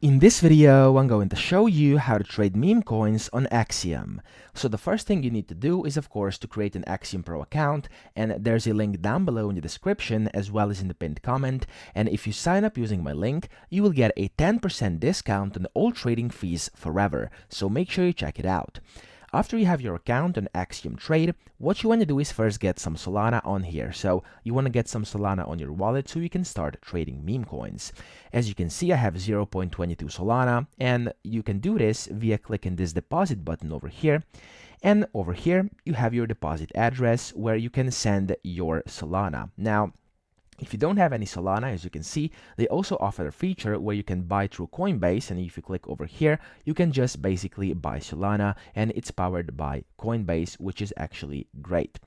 In this video, I'm going to show you how to trade meme coins on Axiom. So the first thing you need to do is, of course, to create an Axiom Pro account, and there's a link down below in the description as well as in the pinned comment. And if you sign up using my link, you will get a 10% discount on all trading fees forever. So make sure you check it out. After you have your account on Axiom Trade, what you want to do is first get some Solana on here. So you want to get some Solana on your wallet so you can start trading meme coins. As you can see, I have 0.22 Solana, and you can do this via clicking this deposit button over here. And over here, you have your deposit address where you can send your Solana. Now, if you don't have any Solana, as you can see, they also offer a feature where you can buy through Coinbase, and if you click over here, you can just basically buy Solana, and it's powered by Coinbase, which is actually great.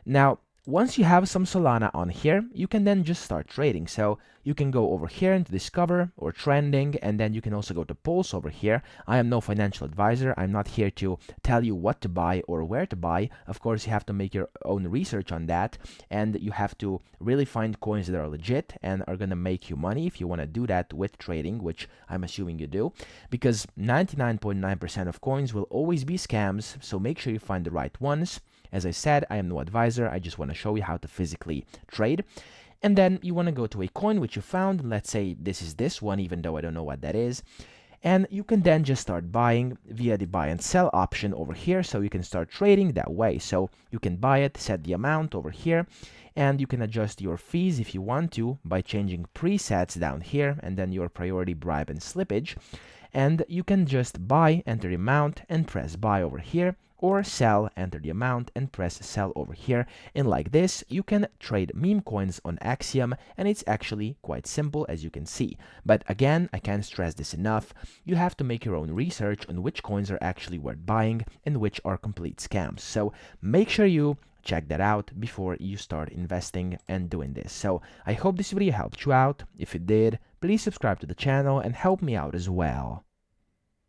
Now, once you have some Solana on here, you can then just start trading. So you can go over here into Discover or Trending, and then you can also go to Pulse over here. I am no financial advisor. I'm not here to tell you what to buy or where to buy. Of course, you have to make your own research on that, and you have to really find coins that are legit and are going to make you money if you want to do that with trading, which I'm assuming you do, because 99.9% of coins will always be scams, so make sure you find the right ones. As I said, I am no advisor. I just want to show you how to physically trade. And then you want to go to a coin which you found. Let's say this is this one, even though I don't know what that is. And you can then just start buying via the buy and sell option over here. So you can start trading that way. So you can buy it, set the amount over here, and you can adjust your fees if you want to by changing presets down here, and then your priority, bribe, and slippage. And you can just buy, enter the amount, and press buy over here, or sell, enter the amount, and press sell over here. And like this, you can trade meme coins on Axiom, and it's actually quite simple, as you can see. But again, I can't stress this enough. You have to make your own research on which coins are actually worth buying and which are complete scams. So make sure you check that out before you start investing and doing this. So I hope this video helped you out. If it did, please subscribe to the channel and help me out as well.